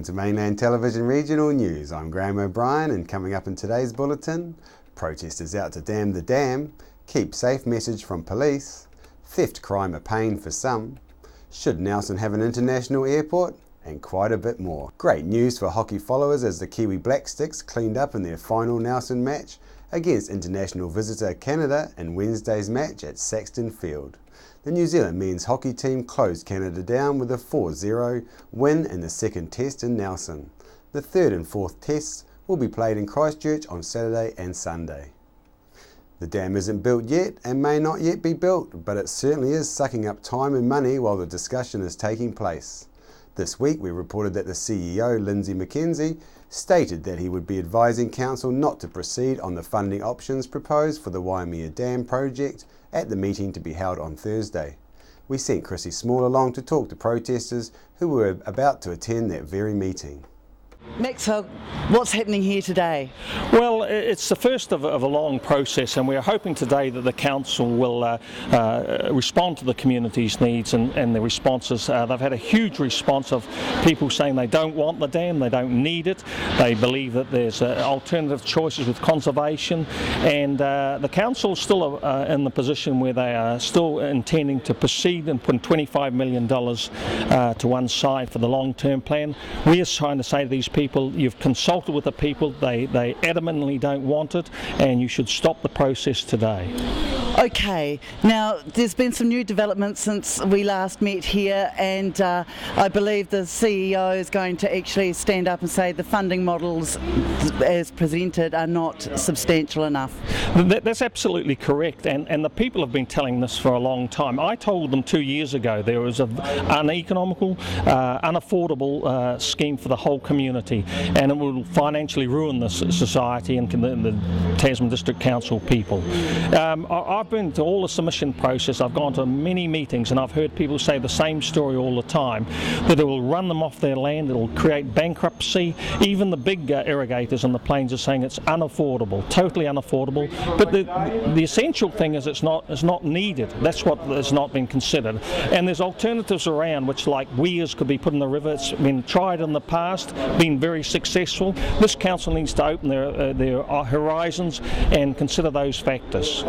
Welcome to Mainland Television Regional News. I'm Graham O'Brien, and coming up in today's bulletin, protesters out to dam the dam, keep safe message from police, theft crime a pain for some, should Nelson have an international airport, and quite a bit more. Great news for hockey followers as the Kiwi Black Sticks cleaned up in their final Nelson match against international visitor Canada in Wednesday's match at Saxton Field. The New Zealand men's hockey team closed Canada down with a 4-0 win in the second test in Nelson. The third and fourth tests will be played in Christchurch on Saturday and Sunday. The dam isn't built yet and may not yet be built, but it certainly is sucking up time and money while the discussion is taking place. This week we reported that the CEO, Lindsay McKenzie, stated that he would be advising Council not to proceed on the funding options proposed for the Waimea Dam project at the meeting to be held on Thursday. We sent Chrissy Small along to talk to protesters who were about to attend that very meeting. Maxwell, what's happening here today? Well, it's the first of a long process, and we're hoping today that the council will respond to the community's needs and the responses. They've had a huge response of people saying they don't want the dam, they don't need it, they believe that there's alternative choices with conservation, and the council is still in the position where they are still intending to proceed and put $25 million to one side for the long-term plan. We are trying to say to these people, you've consulted with the people, they adamantly don't want it, and you should stop the process today. Okay, now there's been some new developments since we last met here, and I believe the CEO is going to actually stand up and say the funding models as presented are not substantial enough. That's absolutely correct, and the people have been telling this for a long time. I told them 2 years ago there was an uneconomical, unaffordable scheme for the whole community, and it will financially ruin this society and the Tasman District Council people. I've been to all the submission process, I've gone to many meetings, and I've heard people say the same story all the time, that it will run them off their land, it will create bankruptcy. Even the big irrigators on the plains are saying it's unaffordable, totally unaffordable. But the essential thing is it's not needed. That's what has not been considered. And there's alternatives around, which like weirs could be put in the river. It's been tried in the past, been very successful. This council needs to open their horizons and consider those factors.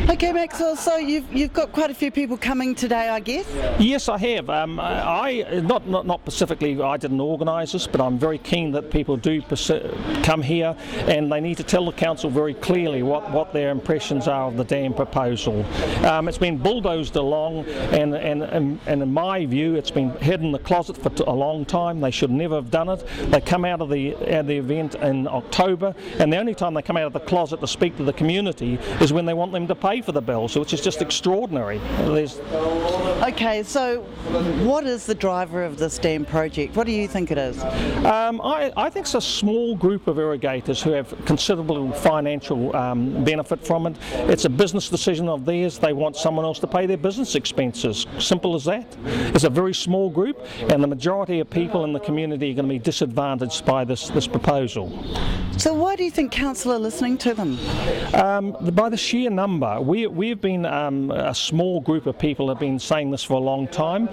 Okay, Maxwell, so you've got quite a few people coming today, I guess? Yes, I have. Not specifically, I didn't organise this, but I'm very keen that people do come here, and they need to tell the council very clearly what their impressions are of the dam proposal. It's been bulldozed along, and in my view, it's been hid in the closet for a long time. They should never have done it. They come out of the event in October, and the only time they come out of the closet to speak to the community is when they want them to pay for the bills, which is just extraordinary. Okay, so what is the driver of this dam project? What do you think it is? I think it's a small group of irrigators who have considerable financial benefit from it. It's a business decision of theirs. They want someone else to pay their business expenses. Simple as that. It's a very small group, and the majority of people in the community are going to be disadvantaged by this proposal. So why do you think council are listening to them? By the sheer number. We've been a small group of people have been saying this for a long time.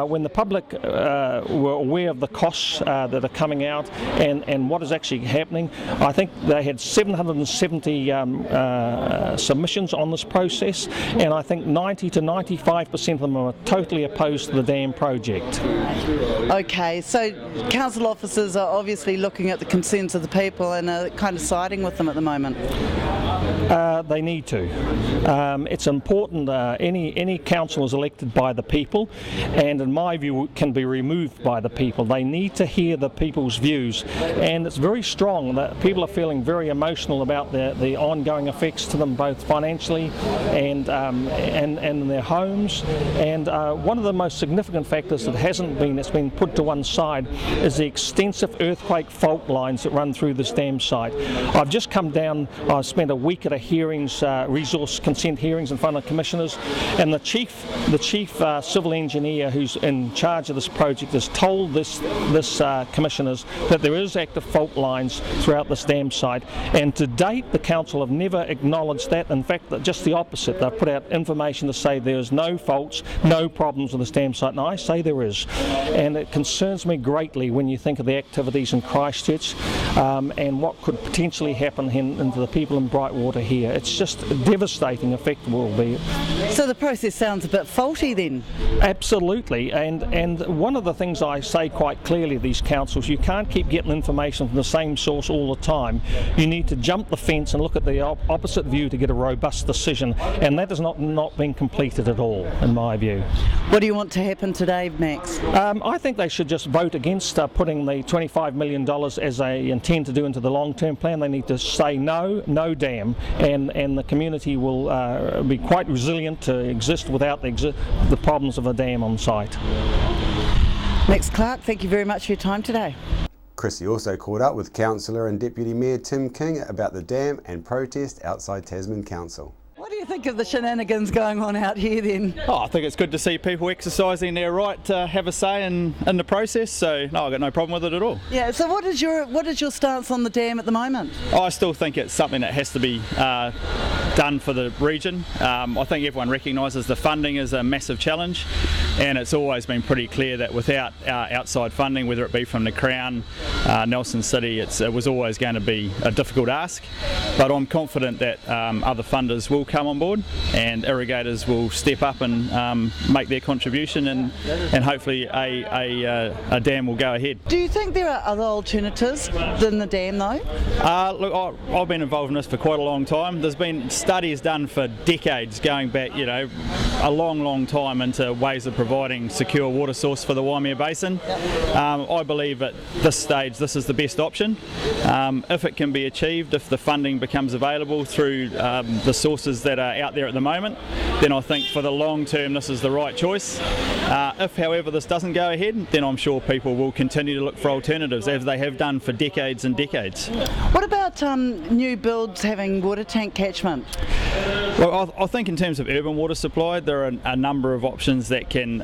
When the public were aware of the costs that are coming out and what is actually happening, I think they had 770 submissions on this process, and I think 90 to 95% of them are totally opposed to the dam project. Okay, so council officers are obviously looking at the concerns of the people and are kind of siding with them at the moment. They need to. It's important. Any council is elected by the people, and in my view can be removed by the people. They need to hear the people's views, and it's very strong that people are feeling very emotional about the ongoing effects to them, both financially and in their homes. And one of the most significant factors that's been put to one side is the extensive earthquake fault lines that run through this dam site. I've just come down. I spent a week week at a hearings, resource consent hearings in front of commissioners, and the chief civil engineer who's in charge of this project has told this commissioners that there is active fault lines throughout this dam site, and to date the council have never acknowledged that. In fact, just the opposite. They've put out information to say there's no faults, no problems with this dam site, and I say there is, and it concerns me greatly when you think of the activities in Christchurch and what could potentially happen into the people in Brightwater here. It's just a devastating effect will be. So the process sounds a bit faulty then? Absolutely, and one of the things I say quite clearly to these councils, you can't keep getting information from the same source all the time. You need to jump the fence and look at the opposite view to get a robust decision, and that has not been completed at all, in my view. What do you want to happen today, Max? I think they should just vote against putting the $25 million as they intend to do into the long-term plan. They need to say no dam, and the community will be quite resilient to exist without the problems of a dam on site. Max Clark, thank you very much for your time today. Chrissy also caught up with Councillor and Deputy Mayor Tim King about the dam and protest outside Tasman Council. What do you think of the shenanigans going on out here then? Oh, I think it's good to see people exercising their right to have a say in the process, so no, I've got no problem with it at all. Yeah, so what is your stance on the dam at the moment? I still think it's something that has to be done for the region. I think everyone recognises the funding is a massive challenge, and it's always been pretty clear that without outside funding, whether it be from the Crown, Nelson City, it was always going to be a difficult ask. But I'm confident that other funders will come on board and irrigators will step up and make their contribution, and hopefully a dam will go ahead. Do you think there are other alternatives than the dam though? Look, I've been involved in this for quite a long time. There's been studies done for decades going back, a long time into ways of providing secure water source for the Waimea Basin. I believe at this stage this is the best option. If it can be achieved, if the funding becomes available through the sources that are out there at the moment, then I think for the long term this is the right choice. If however this doesn't go ahead, then I'm sure people will continue to look for alternatives as they have done for decades and decades. What about new builds having water tank catchment? Well, I think in terms of urban water supply, there are a number of options that can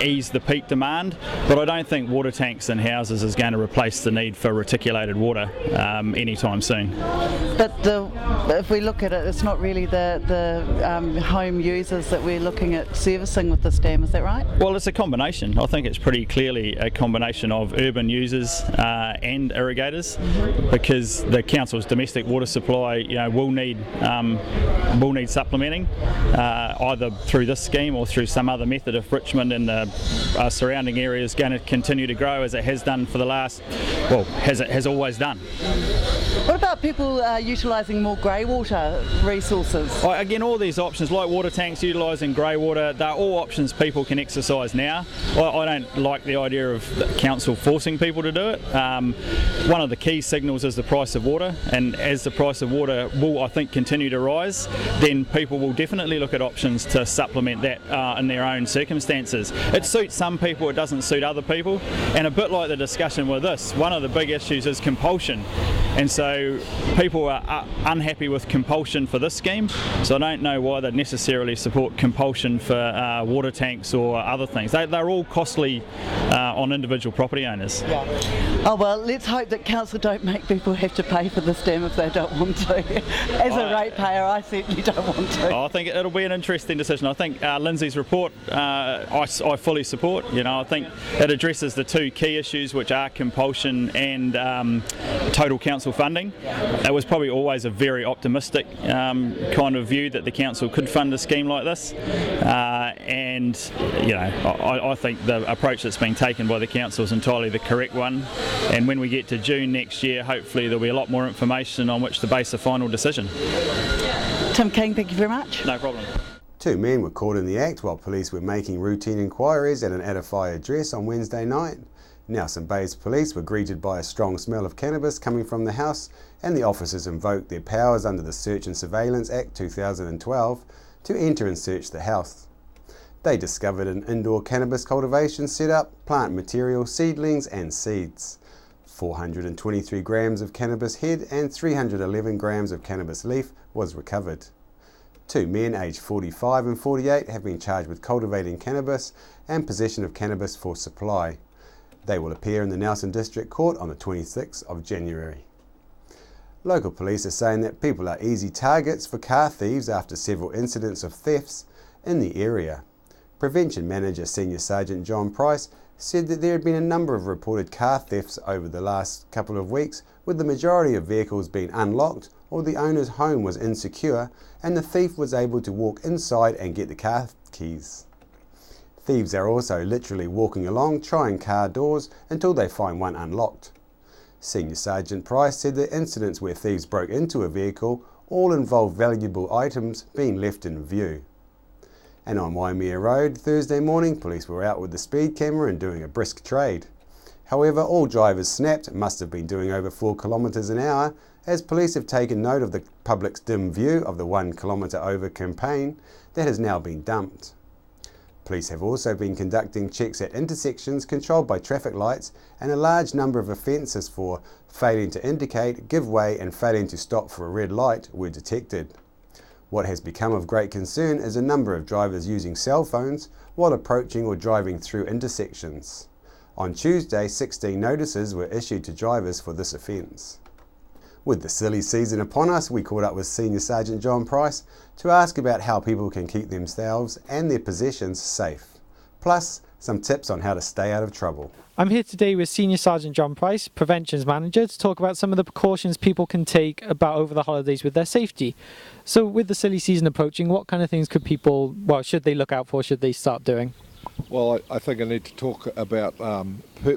ease the peak demand, but I don't think water tanks in houses is going to replace the need for reticulated water anytime soon. But if we look at it, it's not really the home users that we're looking at servicing with this dam, is that right? Well, it's a combination. I think it's pretty clearly a combination of urban users and irrigators, because the council's domestic water supply will need supplementing either through this scheme or through some other method if Richmond and the surrounding area is going to continue to grow as it has done for the last, has always done. What about people utilising more grey water resources? Again, all these options like water tanks, utilising grey water, they're all options people can exercise now. I don't like the idea of the council forcing people to do it. One of the key signals is the price of water, and as the price of water will, I think, continue to rise, then people will definitely look at options to supplement that in their own circumstances. It suits some people, it doesn't suit other people, and a bit like the discussion with this, one of the big issues is compulsion, and so people are unhappy with compulsion for this scheme, so I don't know why they'd necessarily support compulsion for water tanks or other things. They're all costly on individual property owners. Yeah. Oh well, let's hope that council don't make people have to pay for this dam if they don't want to. As a ratepayer, I certainly don't want to. I think it'll be an interesting decision. I think Lindsay's report I fully support. I think it addresses the two key issues, which are compulsion and total council funding. It was probably always a very optimistic kind of view that the council could fund a scheme like this, and I think the approach that's been taken by the council is entirely the correct one, and when we get to June next year, hopefully there'll be a lot more information on which to base a final decision. Tim King, thank you very much. No problem. 2 men were caught in the act while police were making routine inquiries at an Edify address on Wednesday night. Nelson Bays police were greeted by a strong smell of cannabis coming from the house, and the officers invoked their powers under the Search and Surveillance Act 2012 to enter and search the house. They discovered an indoor cannabis cultivation setup, plant material, seedlings and seeds. 423 grams of cannabis head and 311 grams of cannabis leaf was recovered. 2 men aged 45 and 48 have been charged with cultivating cannabis and possession of cannabis for supply. They will appear in the Nelson District Court on the 26th of January. Local police are saying that people are easy targets for car thieves after several incidents of thefts in the area. Prevention Manager Senior Sergeant John Price said that there had been a number of reported car thefts over the last couple of weeks, with the majority of vehicles being unlocked or the owner's home was insecure and the thief was able to walk inside and get the car keys. Thieves are also literally walking along trying car doors until they find one unlocked. Senior Sergeant Price said that incidents where thieves broke into a vehicle all involved valuable items being left in view. And on Waimea Road, Thursday morning, police were out with the speed camera and doing a brisk trade. However, all drivers snapped and must have been doing over 4 kilometres an hour, as police have taken note of the public's dim view of the 1 kilometre over campaign that has now been dumped. Police have also been conducting checks at intersections controlled by traffic lights, and a large number of offences for failing to indicate, give way and failing to stop for a red light were detected. What has become of great concern is a number of drivers using cell phones while approaching or driving through intersections. On Tuesday, 16 notices were issued to drivers for this offence. With the silly season upon us, we caught up with Senior Sergeant John Price to ask about how people can keep themselves and their possessions safe, plus some tips on how to stay out of trouble. I'm here today with Senior Sergeant John Price, Preventions Manager, to talk about some of the precautions people can take about over the holidays with their safety. So with the silly season approaching, what kind of things could people, should they look out for, should they start doing? Well, I think I need to talk about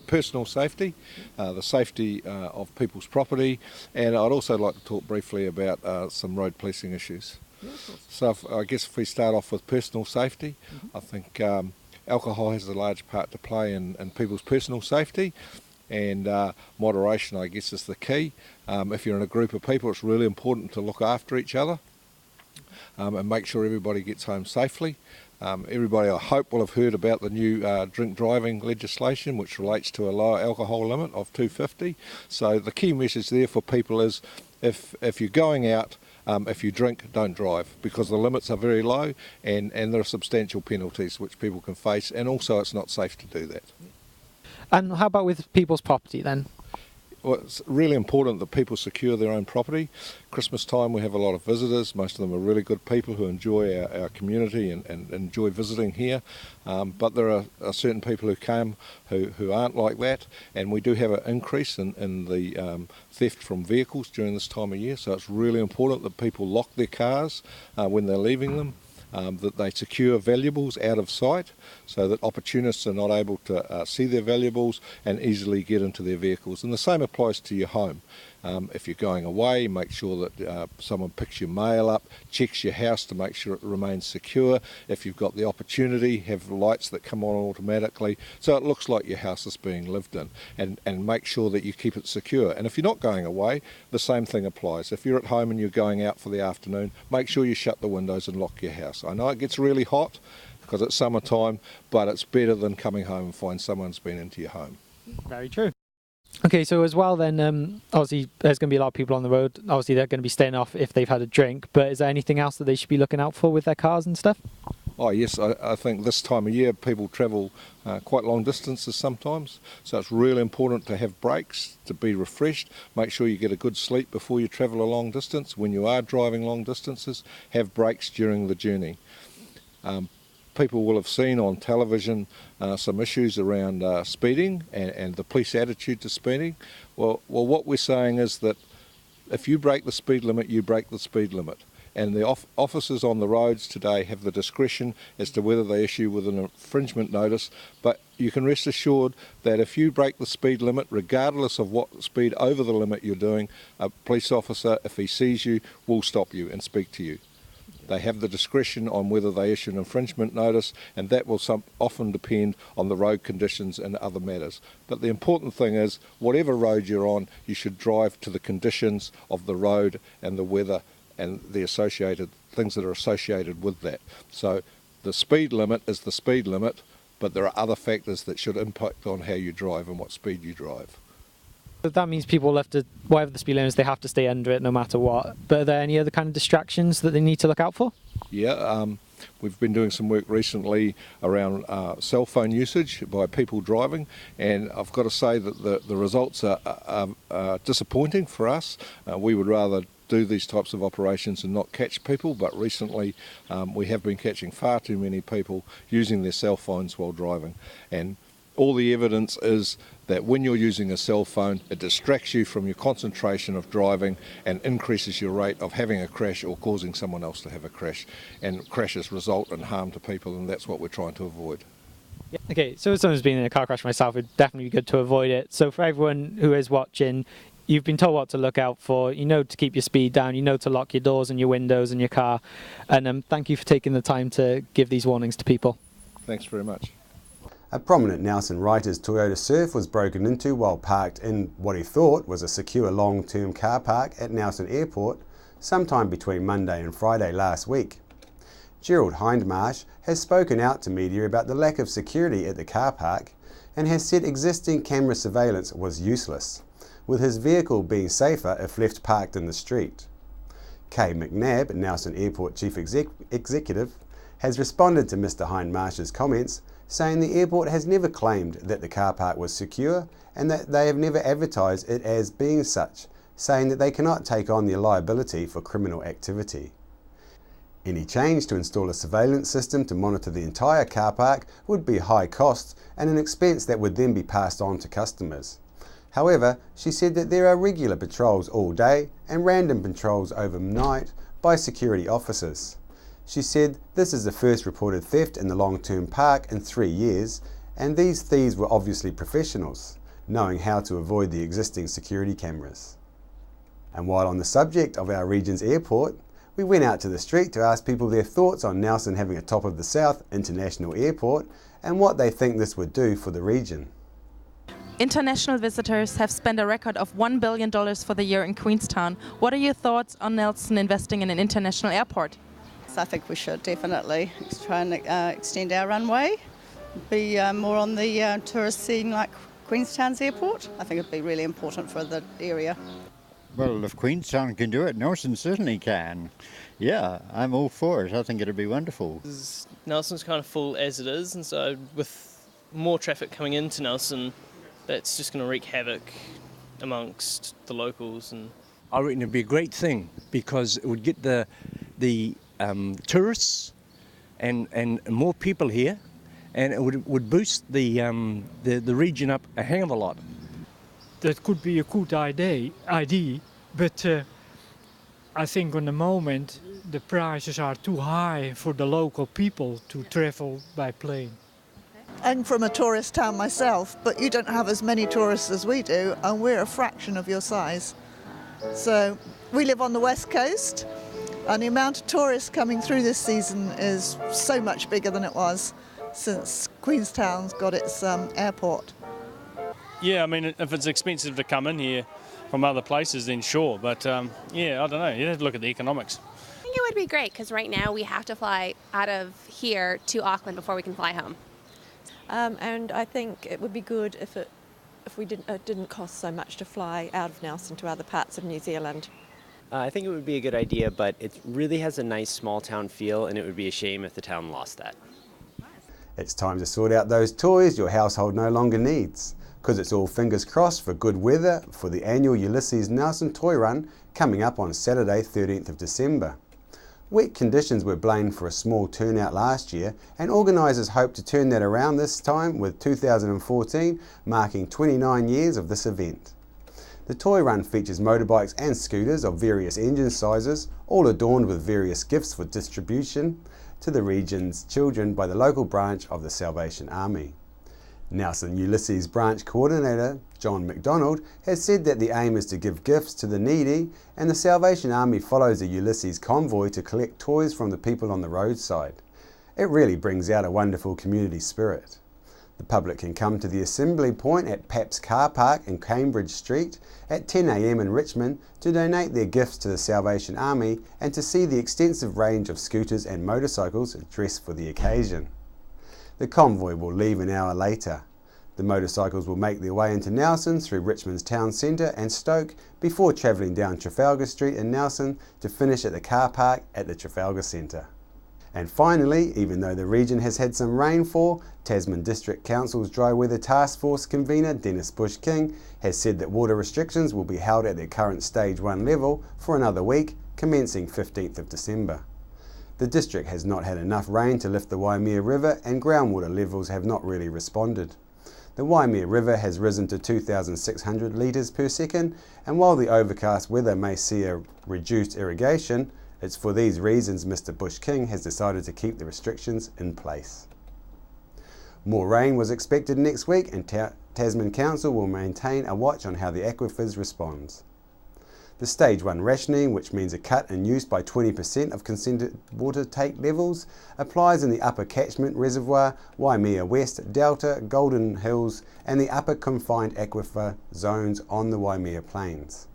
personal safety, the safety of people's property, and I'd also like to talk briefly about some road policing issues. So I guess if we start off with personal safety, I think alcohol has a large part to play in people's personal safety, and moderation, I guess, is the key. If you're in a group of people, it's really important to look after each other and make sure everybody gets home safely. Everybody, I hope, will have heard about the new drink driving legislation, which relates to a lower alcohol limit of 250. So the key message there for people is if you're going out, if you drink, don't drive, because the limits are very low and there are substantial penalties which people can face, and also it's not safe to do that. And how about with people's property then? Well, it's really important that people secure their own property. Christmas time we have a lot of visitors. Most of them are really good people who enjoy our community and enjoy visiting here. But there are certain people who come who aren't like that, and we do have an increase in the theft from vehicles during this time of year. So it's really important that people lock their cars when they're leaving them. That they secure valuables out of sight so that opportunists are not able to see their valuables and easily get into their vehicles. And the same applies to your home. If you're going away, make sure that someone picks your mail up, checks your house to make sure it remains secure. If you've got the opportunity, have lights that come on automatically so it looks like your house is being lived in, and make sure that you keep it secure. And if you're not going away, the same thing applies. If you're at home and you're going out for the afternoon, make sure you shut the windows and lock your house. I know it gets really hot because it's summertime, but it's better than coming home and find someone's been into your home. Very true. Okay, so as well then, obviously there's going to be a lot of people on the road. Obviously they're going to be staying off if they've had a drink, but is there anything else that they should be looking out for with their cars and stuff? Oh yes, I think this time of year people travel quite long distances sometimes, so it's really important to have breaks, to be refreshed. Make sure you get a good sleep before you travel a long distance. When you are driving long distances, have breaks during the journey. People will have seen on television some issues around speeding and the police attitude to speeding. Well, what we're saying is that if you break the speed limit, you break the speed limit. And the officers on the roads today have the discretion as to whether they issue with an infringement notice, but you can rest assured that if you break the speed limit, regardless of what speed over the limit you're doing, a police officer, if he sees you, will stop you and speak to you. They have the discretion on whether they issue an infringement notice, and that will often depend on the road conditions and other matters. But the important thing is, whatever road you're on, you should drive to the conditions of the road and the weather and the associated things that are associated with that. So the speed limit is the speed limit, but there are other factors that should impact on how you drive and what speed you drive. So that means people have to, whatever the speed limit is, they have to stay under it no matter what. But are there any other kind of distractions that they need to look out for? Yeah, we've been doing some work recently around cell phone usage by people driving, and I've got to say that the results are disappointing for us. We would rather do these types of operations and not catch people, but recently we have been catching far too many people using their cell phones while driving. And all the evidence is that when you're using a cell phone, it distracts you from your concentration of driving and increases your rate of having a crash or causing someone else to have a crash. And crashes result in harm to people, and that's what we're trying to avoid. Okay, so as someone who's been in a car crash myself, it'd definitely be good to avoid it. So for everyone who is watching, you've been told what to look out for. You know to keep your speed down. You know to lock your doors and your windows in your car. And thank you for taking the time to give these warnings to people. Thanks very much. A prominent Nelson writer's Toyota Surf was broken into while parked in what he thought was a secure long-term car park at Nelson Airport sometime between Monday and Friday last week. Gerald Hindmarsh has spoken out to media about the lack of security at the car park and has said existing camera surveillance was useless, with his vehicle being safer if left parked in the street. Kay McNabb, Nelson Airport Chief Executive, has responded to Mr Hindmarsh's comments, saying the airport has never claimed that the car park was secure and that they have never advertised it as being such, saying that they cannot take on the liability for criminal activity. Any change to install a surveillance system to monitor the entire car park would be high cost and an expense that would then be passed on to customers. However, she said that there are regular patrols all day and random patrols overnight by security officers. She said this is the first reported theft in the long-term park in 3 years, and these thieves were obviously professionals, knowing how to avoid the existing security cameras. And while on the subject of our region's airport, we went out to the street to ask people their thoughts on Nelson having a Top of the South International Airport and what they think this would do for the region. International visitors have spent a record of $1 billion for the year in Queenstown. What are your thoughts on Nelson investing in an international airport? I think we should definitely try and extend our runway, be more on the tourist scene like Queenstown's airport. I think it'd be really important for the area. Well, if Queenstown can do it, Nelson certainly can. Yeah, I'm all for it. I think it'd be wonderful. Nelson's kind of full as it is, and so with more traffic coming into Nelson, that's just going to wreak havoc amongst the locals. And I reckon it'd be a great thing because it would get the tourists and more people here, and it would boost the region up a hell of a lot. That could be a good idea, but I think on the moment the prices are too high for the local people to travel by plane. I'm from a tourist town myself, but you don't have as many tourists as we do, and we're a fraction of your size. So we live on the west coast, and the amount of tourists coming through this season is so much bigger than it was since Queenstown's got its airport. Yeah, I mean, if it's expensive to come in here from other places, then sure. But yeah, I don't know. You have to look at the economics. I think it would be great because right now we have to fly out of here to Auckland before we can fly home. And I think it would be good if it didn't cost so much to fly out of Nelson to other parts of New Zealand. I think it would be a good idea, but it really has a nice small town feel, and it would be a shame if the town lost that. It's time to sort out those toys your household no longer needs, because it's all fingers crossed for good weather for the annual Ulysses Nelson Toy Run coming up on Saturday 13th of December. Wet conditions were blamed for a small turnout last year, and organisers hope to turn that around this time, with 2014 marking 29 years of this event. The toy run features motorbikes and scooters of various engine sizes, all adorned with various gifts for distribution to the region's children by the local branch of the Salvation Army. Nelson Ulysses branch coordinator John McDonald has said that the aim is to give gifts to the needy, and the Salvation Army follows the Ulysses convoy to collect toys from the people on the roadside. It really brings out a wonderful community spirit. The public can come to the assembly point at Paps Car Park in Cambridge Street at 10 a.m. in Richmond to donate their gifts to the Salvation Army and to see the extensive range of scooters and motorcycles dressed for the occasion. The convoy will leave an hour later. The motorcycles will make their way into Nelson through Richmond's town centre and Stoke before travelling down Trafalgar Street in Nelson to finish at the car park at the Trafalgar Centre. And finally, even though the region has had some rainfall, Tasman District Council's Dry Weather Task Force convener Dennis Bush-King has said that water restrictions will be held at their current Stage 1 level for another week, commencing 15th of December. The district has not had enough rain to lift the Waimea River and groundwater levels have not really responded. The Waimea River has risen to 2,600 litres per second, and while the overcast weather may see a reduced irrigation, it's for these reasons Mr Bush-King has decided to keep the restrictions in place. More rain was expected next week, and Tasman Council will maintain a watch on how the aquifers responds. The Stage 1 rationing, which means a cut in use by 20% of consented water take levels, applies in the Upper Catchment Reservoir, Waimea West, Delta, Golden Hills and the Upper Confined Aquifer zones on the Waimea Plains.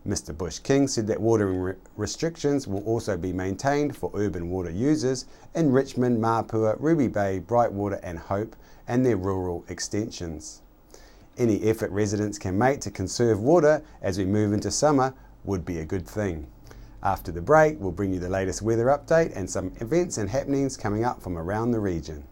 Mr Bush-King said that watering restrictions will also be maintained for urban water users in Richmond, Mapua, Ruby Bay, Brightwater and Hope and their rural extensions. Any effort residents can make to conserve water as we move into summer would be a good thing. After the break, we'll bring you the latest weather update and some events and happenings coming up from around the region.